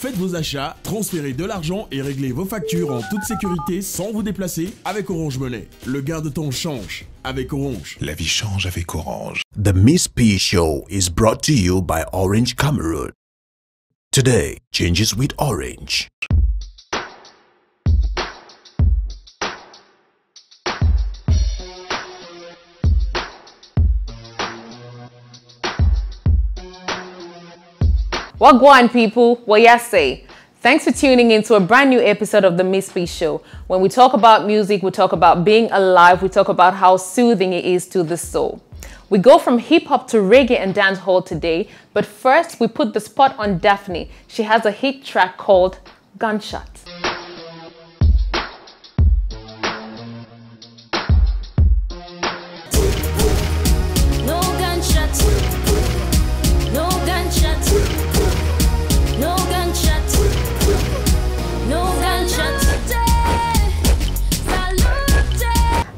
Faites vos achats, transférez de l'argent et réglez vos factures en toute sécurité sans vous déplacer avec Orange Money. Le gain de temps change avec Orange. La vie change avec Orange. The Miss P Show is brought to you by Orange Cameroon. Today changes with Orange. Wagwan people, what ya say? Thanks for tuning in to a brand new episode of the Miss P Show. When we talk about music, we talk about being alive, we talk about how soothing it is to the soul. We go from hip hop to reggae and dancehall today, but first we put the spot on Daphne. She has a hit track called Gunshot.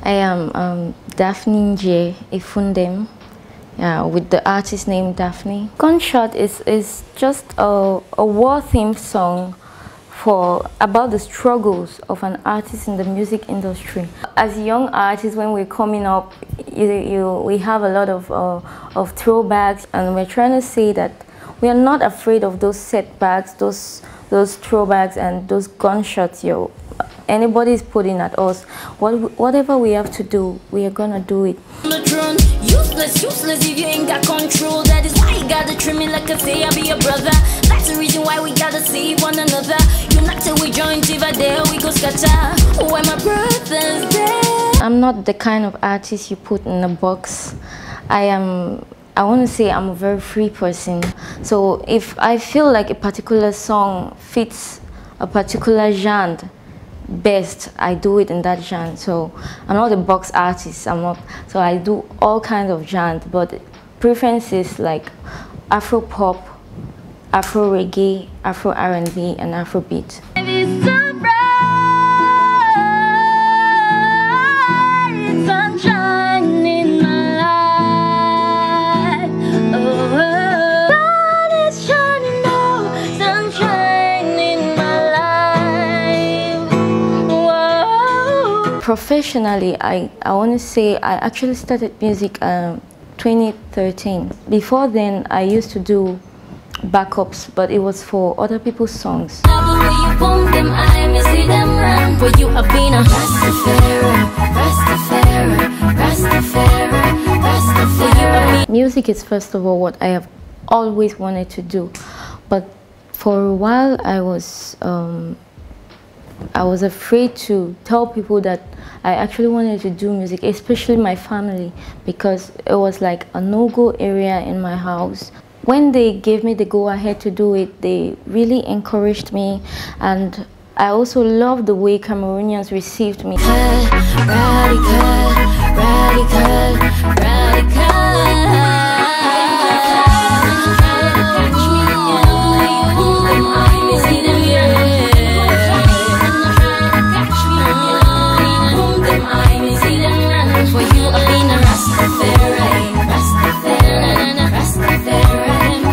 I am Daphne J. Ifundem, with the artist name Daphne. Gunshot is just a war-themed song about the struggles of an artist in the music industry. As young artists, when we're coming up, we have a lot of throwbacks, and we're trying to say that we are not afraid of those setbacks, those throwbacks, and those gunshots anybody is putting at us. Whatever we have to do, we are gonna do it. Useless if you ain't got control. That is why you gotta treat me like I say I be a brother. That's the reason why we gotta save one another. You not till we join together, there we go scatter. Why my brothers there? I'm not the kind of artist you put in a box. I want to say I'm a very free person. So if I feel like a particular song fits a particular genre best, I do it in that genre. So I'm not a box artist. So I do all kinds of genres, but preferences like Afro pop, Afro reggae, Afro R&B, and Afro beat. Professionally, I want to say I actually started music 2013. Before then, I used to do backups, but it was for other people's songs. Music is first of all what I have always wanted to do, but for a while I was afraid to tell people that I actually wanted to do music, especially my family, because it was like a no-go area in my house. When they gave me the go-ahead to do it, they really encouraged me, and I also loved the way Cameroonians received me.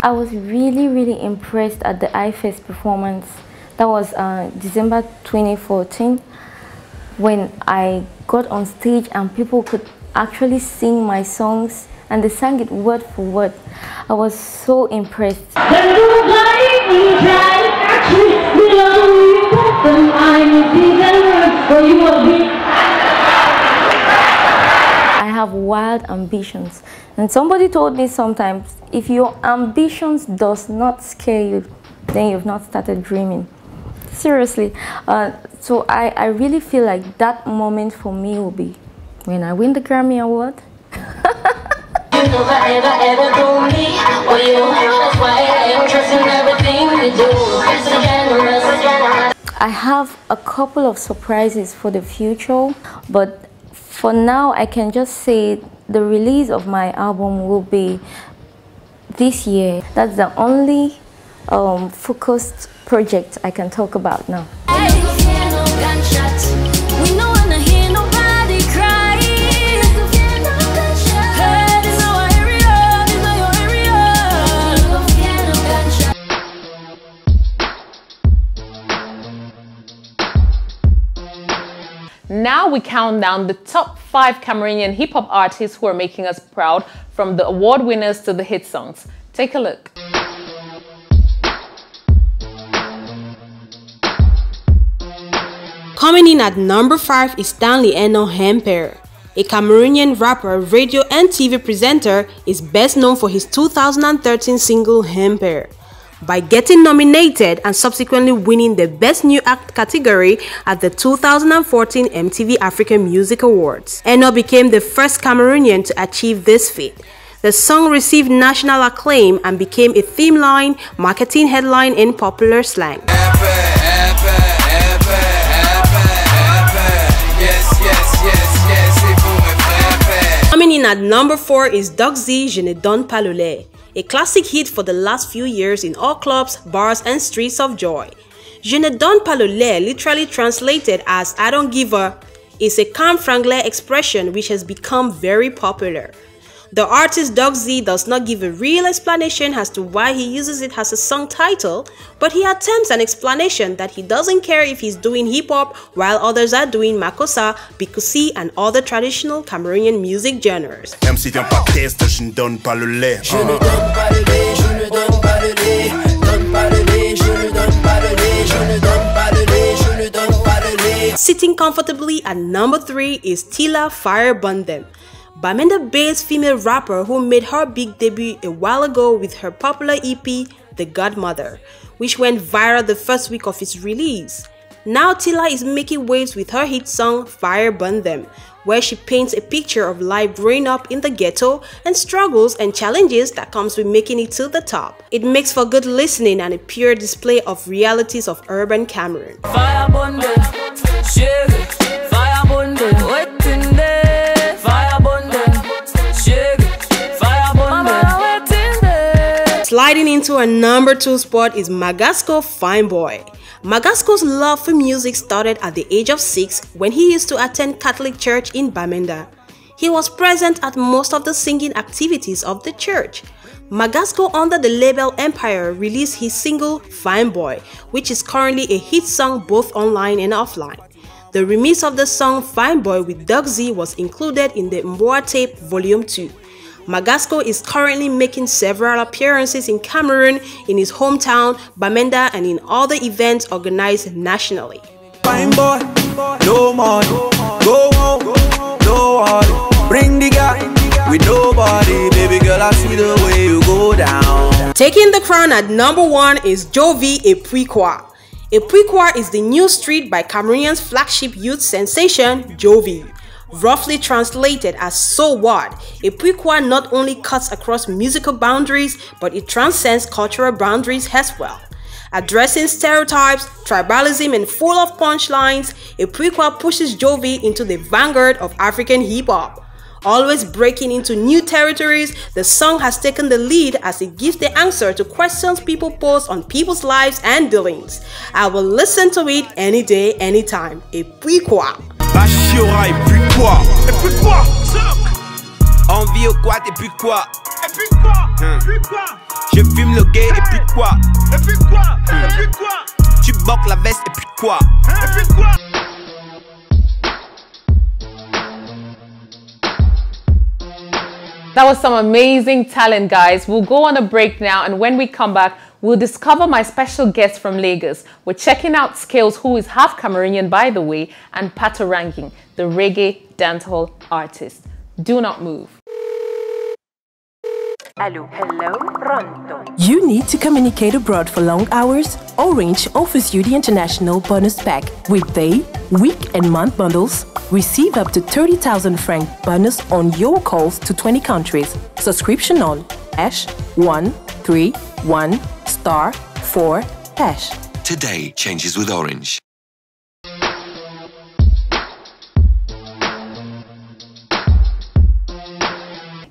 I was really impressed at the iFest performance. That was December 2014, when I got on stage and people could actually sing my songs, and they sang it word for word. I was so impressed. I have wild ambitions, and somebody told me sometimes, if your ambitions does not scare you, then you've not started dreaming. Seriously. So I really feel like that moment for me will be when I win the Grammy Award. I have a couple of surprises for the future, but for now I can just say the release of my album will be this year. That's the only focused project I can talk about now. now we count down the top 5 Cameroonian hip-hop artists who are making us proud, from the award winners to the hit songs. Take a look. Coming in at number 5 is Stanley Eno Hempere. A Cameroonian rapper, radio and TV presenter, is best known for his 2013 single Hempere. By getting nominated and subsequently winning the Best New Act category at the 2014 MTV African Music Awards, Eno became the first Cameroonian to achieve this feat. The song received national acclaim and became a theme line, marketing headline in popular slang. Coming in at number 4 is Doc Z, Je ne donne pas le lait, a classic hit for the last few years in all clubs, bars and streets of joy. Je ne donne pas le lait, literally translated as I don't give a, is a calm franglais expression which has become very popular. The artist Doc Z does not give a real explanation as to why he uses it as a song title, but he attempts an explanation that he doesn't care if he's doing hip-hop while others are doing makossa, bikusi and other traditional Cameroonian music genres. Même si t'es pas test, je ne donne pas le lait. Je ne donne pas le lait, je ne donne pas le lait, donne pas le lait, je ne donne pas le lait, je ne donne pas le lait, je ne donne pas le lait. Sitting comfortably at number 3 is Tila Fire Bundem, Bamenda-based female rapper who made her big debut a while ago with her popular EP, The Godmother, which went viral the first week of its release. Now Tila is making waves with her hit song Fire Bundem, where she paints a picture of life growing up in the ghetto and struggles and challenges that comes with making it to the top. It makes for good listening and a pure display of realities of urban Cameroon. Fire Bundem, sugar, Fire Bundem, waiting there, Fire Bundem, sugar, Fire Bundem, waiting there. Sliding into a number 2 spot is Magasco Fine Boy. Magasco's love for music started at the age of 6 when he used to attend Catholic church in Bamenda. He was present at most of the singing activities of the church. Magasco, under the label Empire, released his single Fine Boy, which is currently a hit song both online and offline. The remix of the song Fine Boy with Doc Z was included in the Mboa Tape Volume 2. Magasco is currently making several appearances in Cameroon, in his hometown, Bamenda, and in other events organized nationally. Fine boy, no money, go home, no worry, bring the guy with nobody, baby girl, I see the way you go down. Taking the crown at number 1 is Jovi Epuikwa. Epuikwa is the new street by Cameroonian's flagship youth sensation, Jovi. Roughly translated as so what, Epuikwa not only cuts across musical boundaries, but it transcends cultural boundaries as well. Addressing stereotypes, tribalism, and full of punchlines, Epuikwa pushes Jovi into the vanguard of African hip-hop. Always breaking into new territories, the song has taken the lead as it gives the answer to questions people pose on people's lives and dealings. I will listen to it any day, anytime. Epuikwa. Bachiora et puis quoi? Et puis quoi? Envie au quoi? Et puis quoi? Et puis quoi? Et puis quoi? Je fume le gay et puis quoi? Et puis quoi? Et puis quoi? Tu boques la veste et puis quoi? Et puis quoi? That was some amazing talent, guys. We'll go on a break now, and when we come back, we'll discover my special guest from Lagos. We're checking out Skills, who is half Cameroonian, by the way, and Patoranking, the reggae dancehall artist. Do not move. Hello, pronto. You need to communicate abroad for long hours? Orange offers you the international bonus pack with day, week and month bundles. Receive up to 30,000 franc bonus on your calls to 20 countries. Subscription on #131*4#. Today changes with Orange.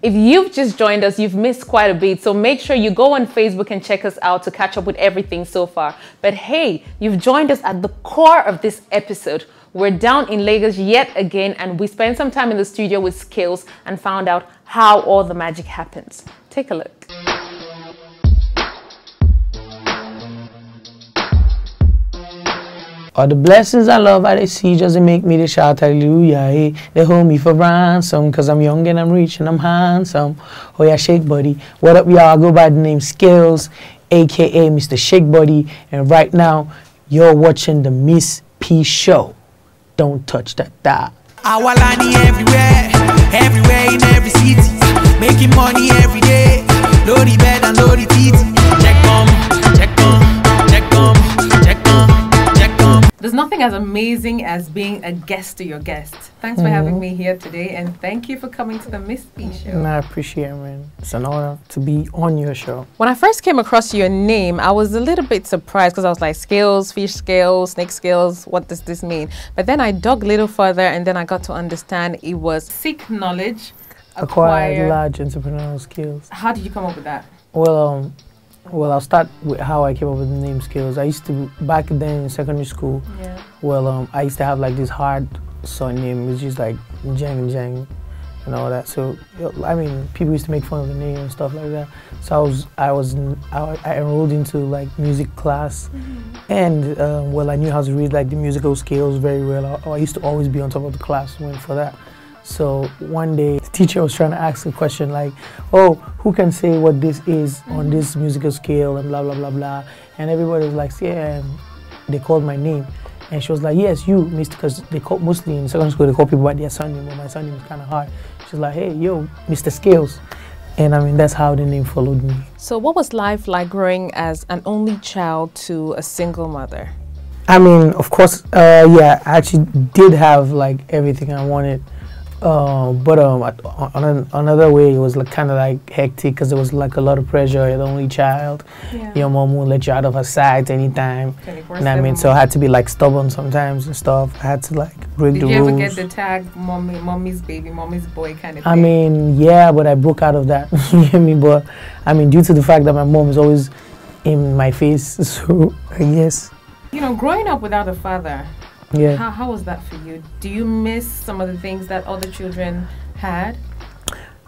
If you've just joined us, you've missed quite a bit, so make sure you go on Facebook and check us out to catch up with everything so far. But hey, you've joined us at the core of this episode. We're down in Lagos yet again, and we spent some time in the studio with Skills and found out how all the magic happens. Take a look. All the blessings I love I see just to make me to shout hallelujah. Hey, they hold me for ransom cause I'm young and I'm rich and I'm handsome. Oh yeah, Shake Body. What up, y'all? I go by the name Skills, aka Mr. Shake Body, and right now you're watching the Miss P Show. Don't touch that dial. Awalani everywhere, everywhere in every city, making money every day. Lodi bed and Lodi titi. Check on, check on, check on, check on. There's nothing as amazing as being a guest to your guest. Thanks for having me here today, and thank you for coming to the Miss P Show. I appreciate it, man. It's an honor to be on your show. When I first came across your name, I was a little bit surprised because I was like, scales, fish scales, snake scales, what does this mean? But then I dug a little further and then I got to understand it was seek knowledge, acquire large entrepreneurial skills. How did you come up with that? Well, I'll start with how I came up with the name Skills. I used to, back then in secondary school, I used to have like this hard surname, which is like Jang Jang and all that. So, I mean, people used to make fun of the name and stuff like that. So I enrolled into like music class, and I knew how to read like the musical scales very well. I used to always be on top of the class for that. So one day, the teacher was trying to ask a question like, oh, who can say what this is on this musical scale and blah, blah, blah, blah. And everybody was like, yeah, and they called my name. And she was like, yes, you, Mr. Because they call, mostly in secondary school, they call people by their surname, but my surname is kind of hard. She was like, hey, yo, Mr. Scales. And I mean, that's how the name followed me. So what was life like growing as an only child to a single mother? I mean, of course, yeah, I actually did have like everything I wanted. But on another way, it was like, kind of like hectic because there was like a lot of pressure. You're the only child. Your mom won't let you out of her sight anytime. You know what I mean? So I had to be like stubborn sometimes and stuff. I had to like break the rules. Did you ever get the tag mommy's baby, mommy's boy kind of thing? I mean, yeah, but I broke out of that. You get me? But I mean, due to the fact that my mom is always in my face, so I guess. You know, growing up without a father, yeah. How was that for you? Do you miss some of the things that other children had?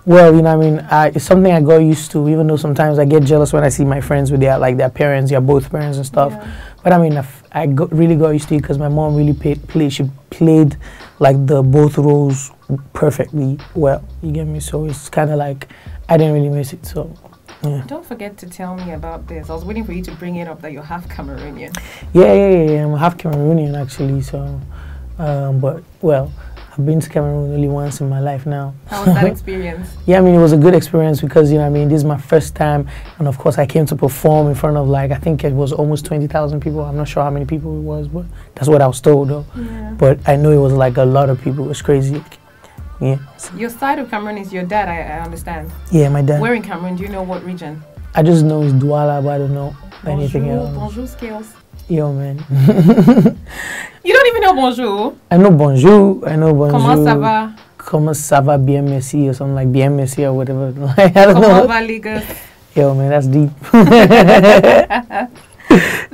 Well, you know what I mean, it's something I got used to, even though sometimes I get jealous when I see my friends with their parents, both parents and stuff. Yeah. But I mean, I really got used to it because my mom really she played like the both roles perfectly well. You get me? So it's kind of like, I didn't really miss it, so. Yeah. Don't forget to tell me about this. I was waiting for you to bring it up that you're half Cameroonian. Yeah. I'm half Cameroonian actually. So, but well, I've been to Cameroon only once in my life now. How was that experience? Yeah, I mean, it was a good experience because, you know, I mean, this is my first time, and of course, I came to perform in front of like, I think it was almost 20,000 people. I'm not sure how many people it was, but that's what I was told though. Yeah. But I know it was like a lot of people. It was crazy. Yeah. So. Your side of Cameroon is your dad, I understand. Yeah, my dad. Where in Cameroon? Do you know what region? I just know it's Douala, but I don't know anything else. Bonjour, Skills. Yo, man. You don't even know bonjour? I know bonjour. Comment ça va? Comment ça va, bien merci, or something like bien merci or whatever. I don't know. Comment va, Liga? Yo, man, that's deep. That's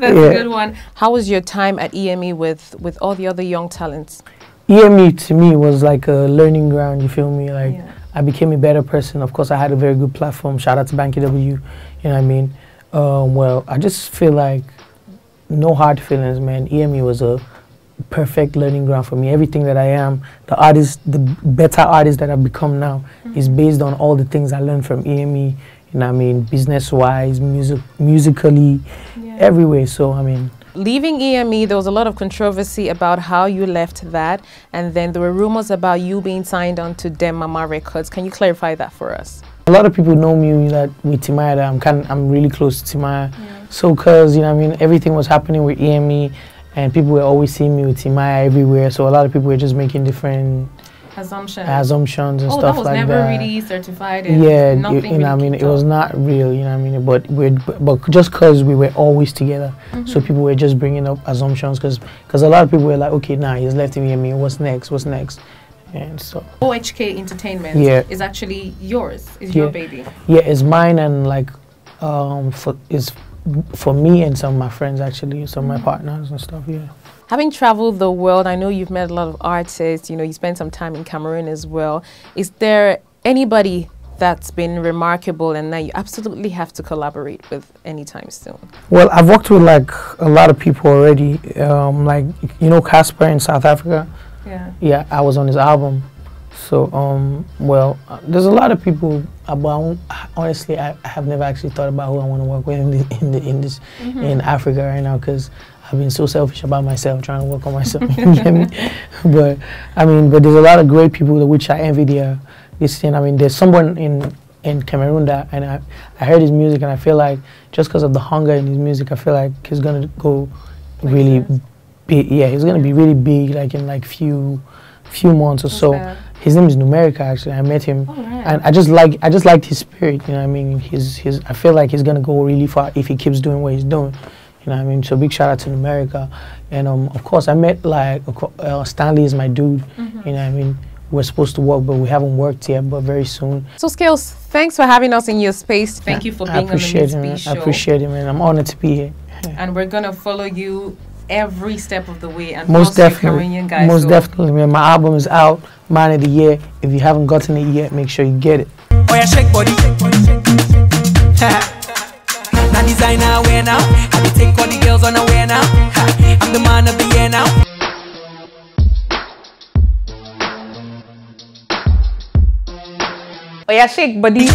a good one. How was your time at EME with all the other young talents? EME to me was like a learning ground, you feel me? Like, I became a better person. Of course, I had a very good platform. Shout out to Banky W, you know what I mean? Well, I just feel like no hard feelings, man. EME was a perfect learning ground for me. Everything that I am, the better artist that I've become now is based on all the things I learned from EME, you know what I mean? Business-wise, musically, everywhere. So, I mean, leaving EME, there was a lot of controversy about how you left that, and then there were rumors about you being signed on to Dem Mama Records. Can you clarify that for us? A lot of people know me that with Timaya, that I'm really close to Timaya. So, cause, you know what I mean, everything was happening with EME, and people were always seeing me with Timaya everywhere. So a lot of people were just making different assumptions and stuff like that. That was never really certified. And yeah, nothing you know what I mean, it was not real. You know what I mean, but just because we were always together, so people were just bringing up assumptions because a lot of people were like, okay, nah, he's left me. What's next? What's next? And so OHK Entertainment is actually yours. Is your baby? Yeah, it's mine, and like for me and some of my friends actually, some of my partners and stuff. Yeah. Having traveled the world, I know you've met a lot of artists. You know, you spent some time in Cameroon as well. Is there anybody that's been remarkable and that you absolutely have to collaborate with anytime soon? Well, I've worked with like a lot of people already. Like, you know, Casper in South Africa. Yeah. Yeah, I was on his album. So, well, there's a lot of people. But honestly, I have never actually thought about who I want to work with in Africa right now, because I've been so selfish about myself, trying to work on myself. You get me? But I mean, but there's a lot of great people which I envy this thing. I mean, there's someone in Cameroon that, and I heard his music, and I feel like just because of the hunger in his music, I feel like he's gonna go really big. Yeah, he's gonna be really big, like in like few months or so. His name is Numerica. Actually, I met him, and I just liked his spirit. You know what I mean? I feel like he's gonna go really far if he keeps doing what he's doing. You know what I mean? So big shout out to Numerica, and of course I met like Stanley is my dude. You know what I mean? We're supposed to work, but we haven't worked yet, but very soon. So Skills, thanks for having us in your space. Thank you for being on the Miss B Show. I appreciate it, man. I'm honored to be here. And we're gonna follow you every step of the way, and most definitely, Cameroonian guys. Most definitely, man. My album is out, Man of the Year. If you haven't gotten it yet, make sure you get it. Oh yeah, shake body. Now designer wear now. I be take all the girls on a wear now. I'm the man of the year now. Oh yeah, shake body.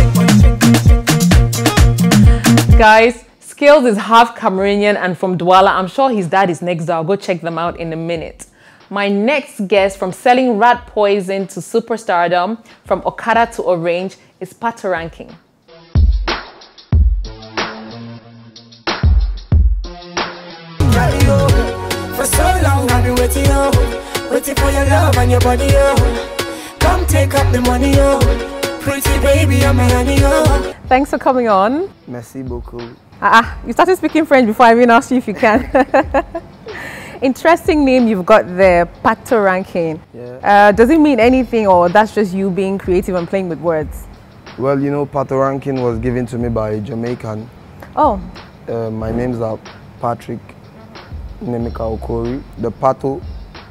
Guys, Skills is half Cameroonian and from Douala. I'm sure his dad is next door. I'll go check them out in a minute. My next guest, from selling rat poison to superstardom, from Okada to Orange, is Patoranking. For so long I've been waiting for your love and your body, come take up the money, pretty baby, I'm a honey, Thanks for coming on. Merci beaucoup. You started speaking French before I even asked you if you can. Interesting name you've got there, Patoranking. Yeah. Does it mean anything, or that's just you being creative and playing with words? Well, you know, Patoranking was given to me by a Jamaican. Oh. My name's Patrick Nemeka Okori. The Pato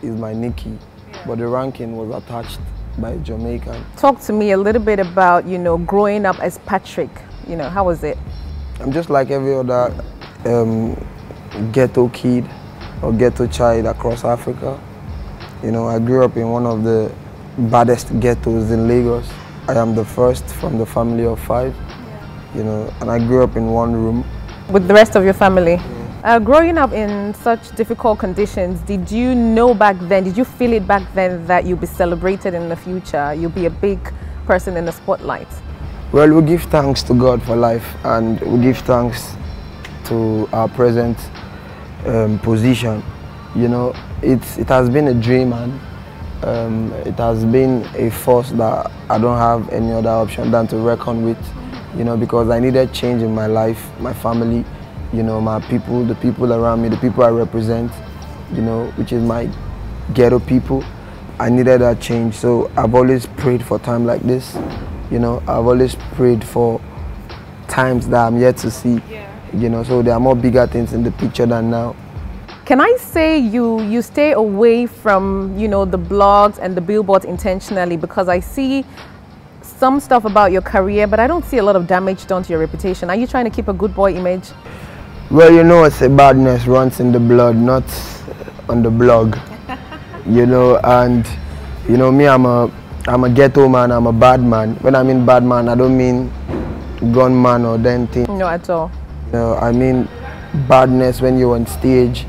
is my Nikki, but the ranking was attached by a Jamaican. Talk to me a little bit about, you know, growing up as Patrick. You know, how was it? I'm just like every other ghetto kid or ghetto child across Africa. You know, I grew up in one of the baddest ghettos in Lagos. I am the first from the family of 5, you know, and I grew up in one room. With the rest of your family? Growing up in such difficult conditions, did you know back then, did you feel it back then that you'll be celebrated in the future, you'll be a big person in the spotlight? Well, we give thanks to God for life, and we give thanks to our present position. You know, it has been a dream, and it has been a force that I don't have any other option than to reckon with, you know, because I needed change in my life, my family, you know, my people, the people around me, the people I represent, you know, which is my ghetto people. I needed that change, so I've always prayed for time like this. You know, I've always prayed for times that I'm yet to see. You know, so there are more bigger things in the picture than now. Can I say you stay away from, you know, the blogs and the billboards intentionally, because I see some stuff about your career, but I don't see a lot of damage done to your reputation. Are you trying to keep a good boy image? Well, you know, it's a badness runs in the blood, not on the blog. You know, and you know me, I'm a ghetto man, I'm a bad man. When I mean bad man, I don't mean gunman or then thing. No, at all. You know, I mean badness when you're on stage,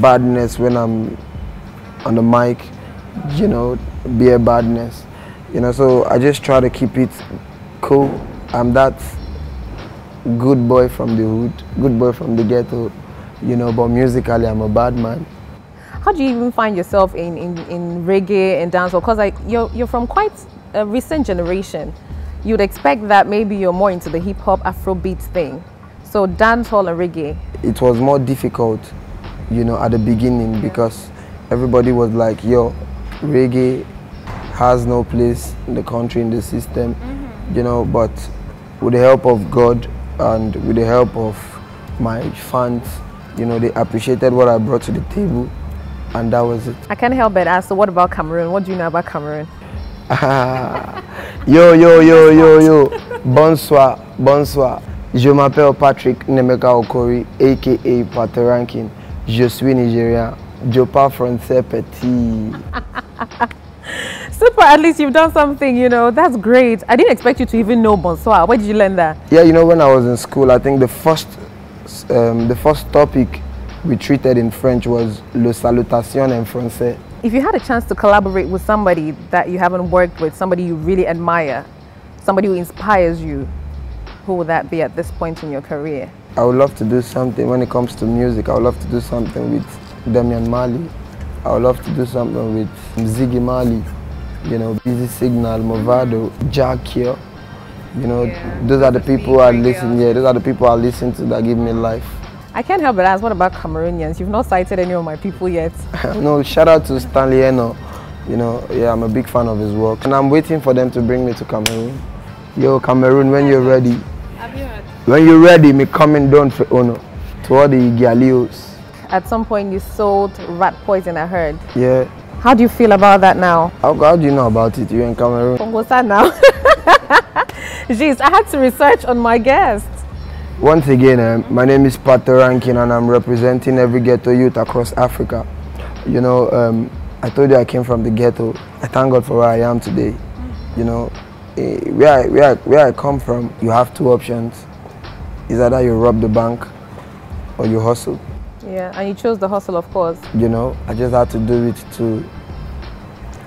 badness when I'm on the mic, you know, beer badness. You know, so I just try to keep it cool. I'm that good boy from the hood, good boy from the ghetto, you know, but musically I'm a bad man. How do you even find yourself in reggae and dancehall? Because you're from quite a recent generation. You'd expect that maybe you're more into the hip-hop, Afrobeat thing. So dancehall and reggae. It was more difficult, you know, at the beginning, because everybody was like, yo, reggae has no place in the country, in the system, you know, but with the help of God and with the help of my fans, you know, they appreciated what I brought to the table. And that was it. I can't help but ask, so what about Cameroon? What do you know about Cameroon? Yo. Bonsoir. Je m'appelle Patrick Nemeka Okori, a.k.a. Patoranking. Je suis Nigérian. Je parle français petit. Super, at least you've done something, you know. That's great. I didn't expect you to even know bonsoir. Where did you learn that? Yeah, you know, when I was in school, I think the first topic we treated in French was le salutation en français. If you had a chance to collaborate with somebody that you haven't worked with, somebody you really admire, somebody who inspires you, who would that be at this point in your career? I would love to do something when it comes to music. I would love to do something with Damian Marley. I would love to do something with Ziggy Marley, you know, Busy Signal, Movado, Jack here. You know, those are the people I listen. Yeah, those are the people I listen to that give me life. I can't help but ask, what about Cameroonians? You've not cited any of my people yet. No, shout out to Stanley Eno. You know, yeah, I'm a big fan of his work, and I'm waiting for them to bring me to Cameroon. Yo, Cameroon, when you're ready. When you're ready, me coming down for Ono to all the Galios. At some point, you sold rat poison, I heard. Yeah. How do you feel about that now? How do you know about it? You're in Cameroon. Pongosa now. Jeez, I had to research on my guest. Once again, my name is Patoranking, and I'm representing every ghetto youth across Africa. You know, I told you I came from the ghetto. I thank God for where I am today. You know, where I come from, you have two options. It's either you rob the bank or you hustle. Yeah, and you chose the hustle, of course. You know, I just had to do it to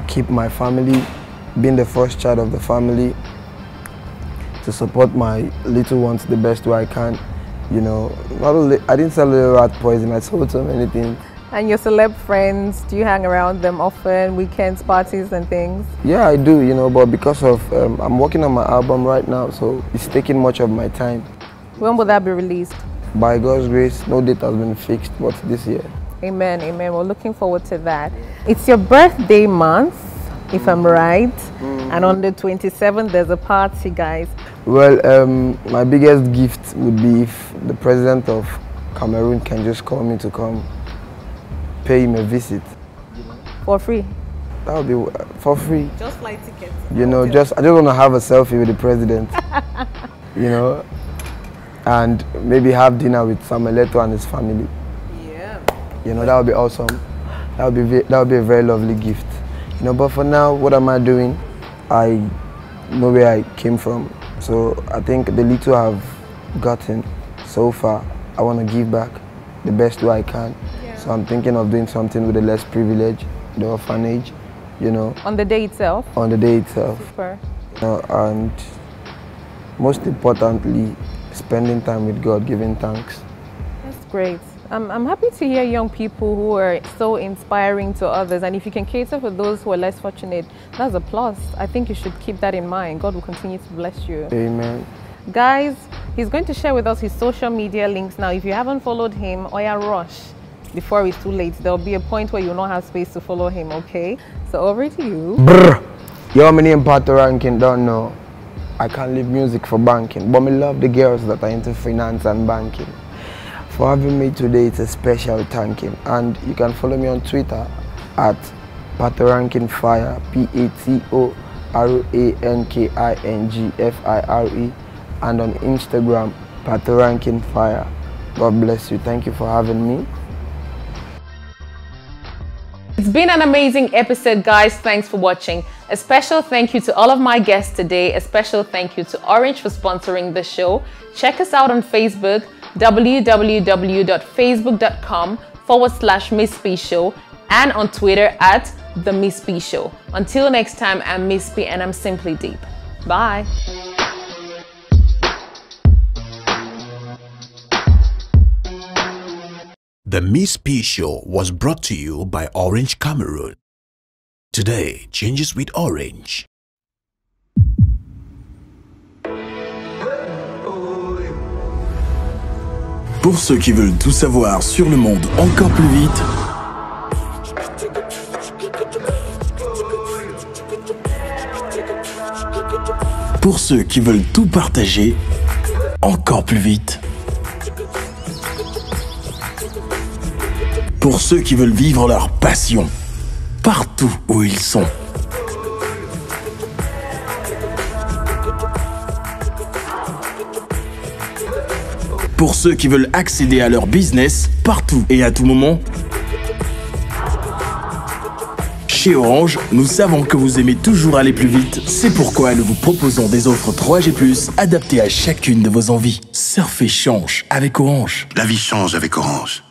keep my family, being the first child of the family, to support my little ones the best way I can. You know, not only, I didn't sell a rat poison, I sold so many things. And your celeb friends, do you hang around them often, weekends, parties and things? Yeah, I do, you know, but because of, I'm working on my album right now, so it's taking much of my time. When will that be released? By God's grace, no date has been fixed, but this year. Amen, amen. We're looking forward to that. It's your birthday month, if I'm right. And on the 27th, there's a party, guys. Well, my biggest gift would be if the president of Cameroon can just call me to come pay him a visit. For free? That would be for free. Just flight tickets. You know, I just want to have a selfie with the president. You know, and maybe have dinner with Samuel Eto'o and his family. Yeah. You know, that would be awesome. That would be a very lovely gift. You know, but for now, what am I doing? I know where I came from. So I think the little I've gotten so far, I want to give back the best way I can. Yeah. So I'm thinking of doing something with the less privilege, the orphanage, you know. On the day itself? On the day itself. Super. You know, and most importantly, spending time with God, giving thanks. That's great. I'm happy to hear young people who are so inspiring to others, and if you can cater for those who are less fortunate, that's a plus. I think you should keep that in mind. God will continue to bless you. Amen. Guys, he's going to share with us his social media links now. If you haven't followed him, Oya rush before it's too late. There'll be a point where you'll not have space to follow him, okay? So over to you. Brr. Yo, my name Patoranking, don't know. I can't leave music for banking, but I love the girls that are into finance and banking. For having me today, it's a special thanking. And you can follow me on Twitter at Patoranking Fire, PATORANKINGFIRE, and on Instagram, Patoranking Fire. God bless you. Thank you for having me. It's been an amazing episode, guys. Thanks for watching. A special thank you to all of my guests today. A special thank you to Orange for sponsoring the show. Check us out on Facebook, www.facebook.com/Miss P Show, and on Twitter at The Miss P Show. Until next time, I'm Miss P and I'm Simply Deep. Bye. The Miss P Show was brought to you by Orange Cameroon. Today changes with Orange. Pour ceux qui veulent tout savoir sur le monde encore plus vite, pour ceux qui veulent tout partager encore plus vite, pour ceux qui veulent vivre leur passion partout où ils sont. Pour ceux qui veulent accéder à leur business partout et à tout moment, chez Orange, nous savons que vous aimez toujours aller plus vite. C'est pourquoi nous vous proposons des offres 3G+, adaptées à chacune de vos envies. Surfer change avec Orange. La vie change avec Orange.